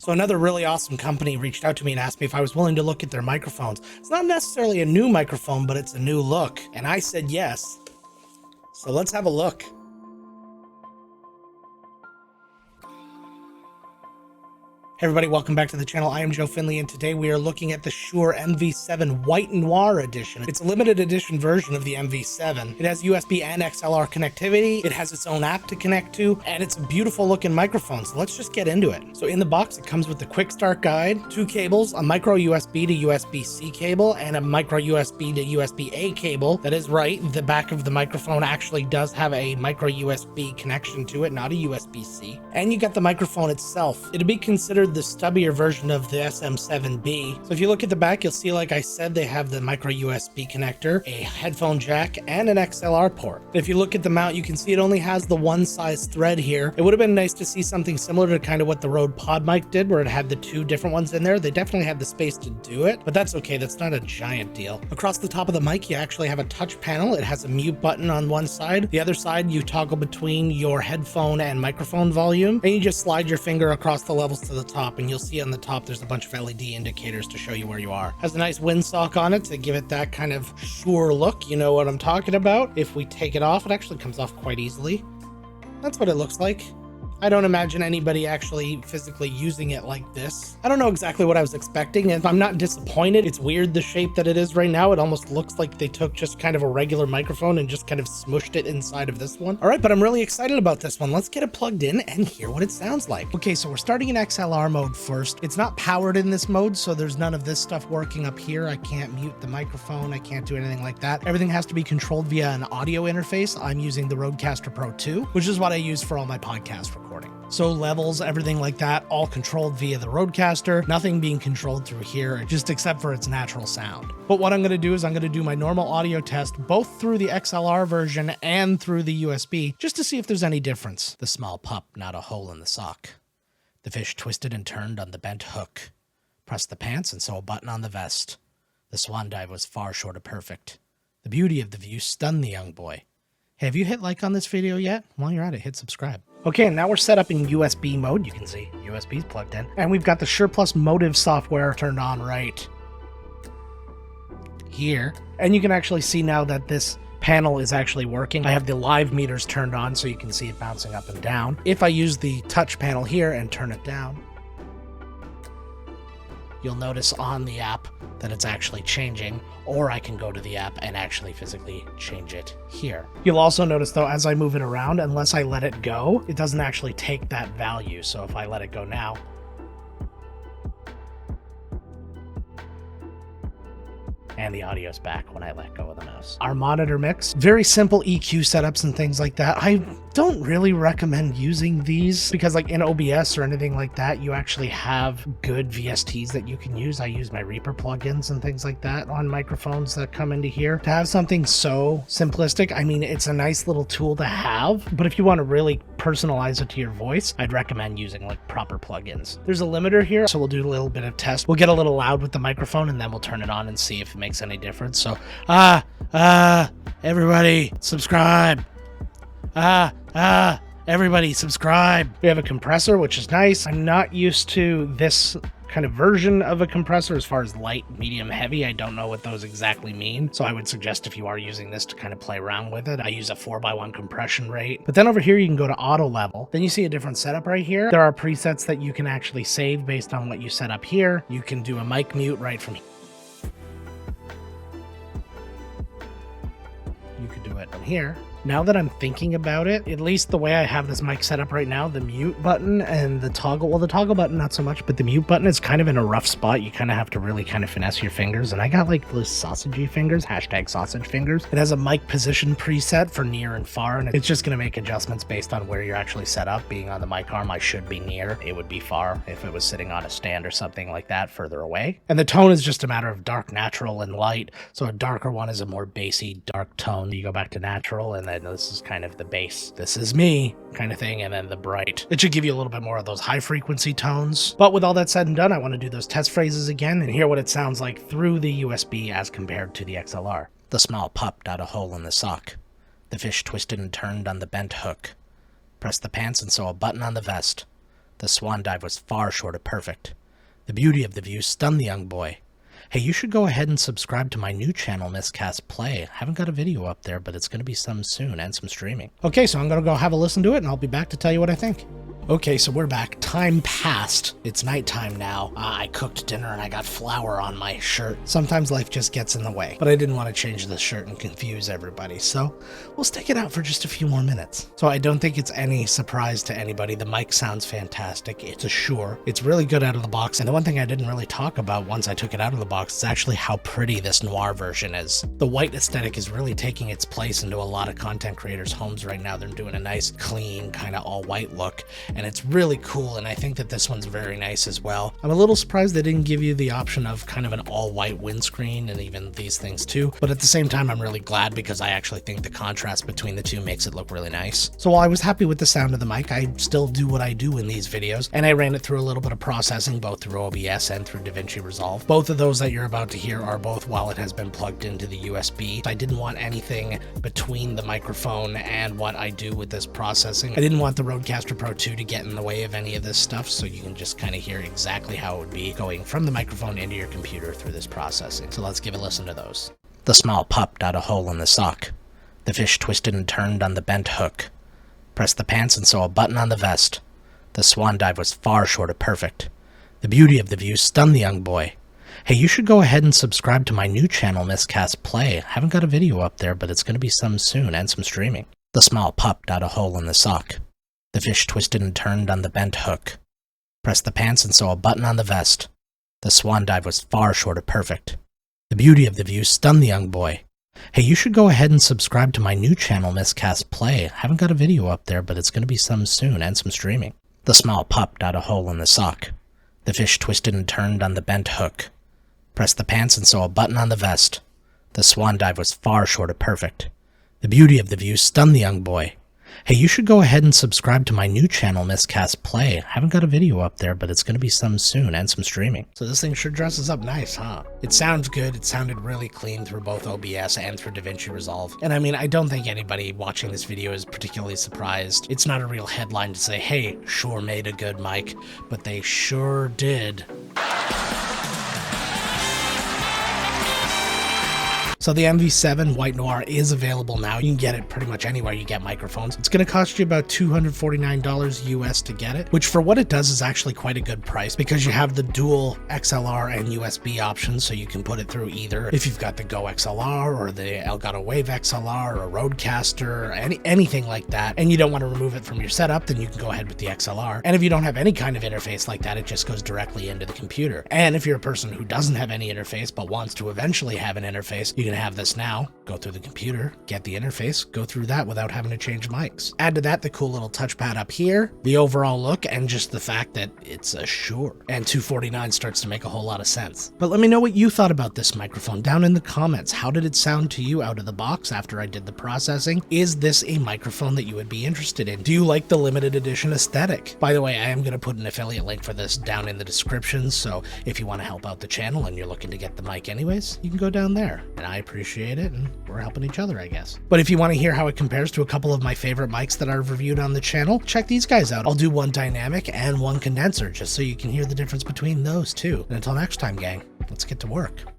So another really awesome company reached out to me and asked me if I was willing to look at their microphones. It's not necessarily a new microphone, but it's a new look. And I said yes. So let's have a look. Hey everybody, welcome back to the channel. I am Joe Finley, and today we are looking at the Shure MV7 White Noir edition. It's a limited edition version of the MV7. It has USB and XLR connectivity, it has its own app to connect to, and it's a beautiful looking microphone, so let's just get into it. So in the box, it comes with the quick start guide, 2 cables, a micro USB to USB-C cable, and a micro USB to USB-A cable. That is right, the back of the microphone actually does have a micro USB connection to it, not a USB-C. And you got the microphone itself. It'd be considered the stubbier version of the SM7B. So if you look at the back, you'll see, like I said, they have the micro USB connector, a headphone jack, and an XLR port. If you look at the mount, you can see it only has the one size thread here. It would have been nice to see something similar to kind of what the Rode Pod mic did, where it had the 2 different ones in there. They definitely had the space to do it, but that's okay. That's not a giant deal. Across the top of the mic, you actually have a touch panel. It has a mute button on one side. The other side, you toggle between your headphone and microphone volume, and you just slide your finger across the levels to the top, and you'll see on the top there's a bunch of LED indicators to show you where you are. Has a nice windsock on it to give it that kind of Shure look. You know what I'm talking about. If we take it off, it actually comes off quite easily. That's what it looks like. I don't imagine anybody actually physically using it like this. I don't know exactly what I was expecting, and I'm not disappointed. It's weird the shape that it is right now. It almost looks like they took just kind of a regular microphone and just kind of smushed it inside of this one. All right, but I'm really excited about this one. Let's get it plugged in and hear what it sounds like. Okay, so we're starting in XLR mode first. It's not powered in this mode, so there's none of this stuff working up here. I can't mute the microphone. I can't do anything like that. Everything has to be controlled via an audio interface. I'm using the Rodecaster Pro 2, which is what I use for all my podcast recording. So levels, everything like that, all controlled via the Rodecaster, nothing being controlled through here, just except for its natural sound. But what I'm going to do is I'm going to do my normal audio test, both through the XLR version and through the USB, just to see if there's any difference. The small pup, not a hole in the sock. The fish twisted and turned on the bent hook. Pressed the pants and sew a button on the vest. The swan dive was far short of perfect. The beauty of the view stunned the young boy. Hey, have you hit like on this video yet? While you're at it, hit subscribe. Okay, and now we're set up in USB mode. You can see USB's plugged in. And we've got the ShurePlus Motiv software turned on right here. And you can actually see now that this panel is actually working. I have the live meters turned on so you can see it bouncing up and down. If I use the touch panel here and turn it down, you'll notice on the app that it's actually changing, or I can go to the app and actually physically change it here. You'll also notice though, as I move it around, unless I let it go, it doesn't actually take that value. So if I let it go now, and the audio's back when I let go of the mouse. Our monitor mix, very simple EQ setups and things like that. I don't really recommend using these because like in OBS or anything like that, you actually have good VSTs that you can use. I use my Reaper plugins and things like that on microphones that come into here. To have something so simplistic, I mean, it's a nice little tool to have, but if you want to really personalize it to your voice, I'd recommend using like proper plugins. There's a limiter here, so we'll do a little bit of test. We'll get a little loud with the microphone and then we'll turn it on and see if it makes any difference. So everybody subscribe. Everybody subscribe. We have a compressor, which is nice. I'm not used to this kind of version of a compressor as far as light, medium, heavy. I don't know what those exactly mean, so I would suggest if you are using this to kind of play around with it. I use a 4x1 compression rate, but then over here you can go to auto level. Then you see a different setup right here. There are presets that you can actually save based on what you set up here. You can do a mic mute right from here. You could do it from here. Now that I'm thinking about it, at least the way I have this mic set up right now, the mute button and the toggle, well, the toggle button not so much, but the mute button is kind of in a rough spot. You kind of have to really kind of finesse your fingers, and I got like those sausagey fingers, hashtag sausage fingers. It has a mic position preset for near and far, and it's just going to make adjustments based on where you're actually set up. Being on the mic arm, I should be near. It would be far if it was sitting on a stand or something like that, further away. And the tone is just a matter of dark, natural, and light. So a darker one is a more bassy, dark tone. You go back to natural, and then this is kind of the bass. This is me kind of thing, and then the bright. It should give you a little bit more of those high frequency tones. But with all that said and done, I want to do those test phrases again and hear what it sounds like through the USB as compared to the XLR. The small pup, not a hole in the sock. The fish twisted and turned on the bent hook. Pressed the pants and sew a button on the vest. The swan dive was far short of perfect. The beauty of the view stunned the young boy. Hey, you should go ahead and subscribe to my new channel, Miscast Play. I haven't got a video up there, but it's going to be some soon and some streaming. Okay, so I'm going to go have a listen to it, and I'll be back to tell you what I think. Okay, so we're back. Time passed. It's nighttime now. I cooked dinner and I got flour on my shirt. Sometimes life just gets in the way, but I didn't want to change the shirt and confuse everybody, so we'll stick it out for just a few more minutes. So I don't think it's any surprise to anybody. The mic sounds fantastic. It's a Shure. It's really good out of the box, and the one thing I didn't really talk about once I took it out of the box is actually how pretty this noir version is. The white aesthetic is really taking its place into a lot of content creators' homes right now. They're doing a nice, clean, kind of all-white look, and it's really cool, and I think that this one's very nice as well. I'm a little surprised they didn't give you the option of kind of an all-white windscreen and even these things too, but at the same time I'm really glad because I actually think the contrast between the two makes it look really nice. So while I was happy with the sound of the mic, I still do what I do in these videos, and I ran it through a little bit of processing both through OBS and through DaVinci Resolve. Both of those that you're about to hear are both while it has been plugged into the USB. I didn't want anything between the microphone and what I do with this processing. I didn't want the Rodecaster Pro 2 to get in the way of any of this stuff, so you can just kind of hear exactly how it would be going from the microphone into your computer through this processing. So let's give a listen to those. The small pup got a hole in the sock. The fish twisted and turned on the bent hook. Pressed the pants and saw a button on the vest. The swan dive was far short of perfect. The beauty of the view stunned the young boy. Hey, you should go ahead and subscribe to my new channel, Miscast Play. I haven't got a video up there, but it's going to be some soon and some streaming. The small pup got a hole in the sock. The fish twisted and turned on the bent hook. Pressed the pants and saw a button on the vest. The swan dive was far short of perfect. The beauty of the view stunned the young boy. Hey, you should go ahead and subscribe to my new channel, Miscast Play. I haven't got a video up there, but it's going to be some soon and some streaming. The small pup got a hole in the sock. The fish twisted and turned on the bent hook. Pressed the pants and saw a button on the vest. The swan dive was far short of perfect. The beauty of the view stunned the young boy. Hey, you should go ahead and subscribe to my new channel, Miscast Play. I haven't got a video up there, but it's going to be some soon and some streaming. So this thing sure dresses up nice, huh? It sounds good. It sounded really clean through both OBS and through DaVinci Resolve. And I mean, I don't think anybody watching this video is particularly surprised. It's not a real headline to say, hey, Shure made a good mic, but they sure did. So the MV7 White Noir is available now. You can get it pretty much anywhere you get microphones. It's going to cost you about $249 US to get it, which for what it does is actually quite a good price because you have the dual XLR and USB options, so you can put it through either if you've got the Go XLR or the Elgato Wave XLR or Rodecaster, anything like that, and you don't want to remove it from your setup, then you can go ahead with the XLR. And if you don't have any kind of interface like that, it just goes directly into the computer. And if you're a person who doesn't have any interface but wants to eventually have an interface, you can have this now, go through the computer, get the interface, go through that without having to change mics. Add to that the cool little touchpad up here, the overall look, and just the fact that it's a Shure. And $249 starts to make a whole lot of sense. But let me know what you thought about this microphone down in the comments. How did it sound to you out of the box after I did the processing? Is this a microphone that you would be interested in? Do you like the limited edition aesthetic? By the way, I am going to put an affiliate link for this down in the description, so if you want to help out the channel and you're looking to get the mic anyways, you can go down there. And I appreciate it, and we're helping each other, I guess. But if you want to hear how it compares to a couple of my favorite mics that I've reviewed on the channel, check these guys out. I'll do one dynamic and one condenser just so you can hear the difference between those two. And until next time, gang, let's get to work.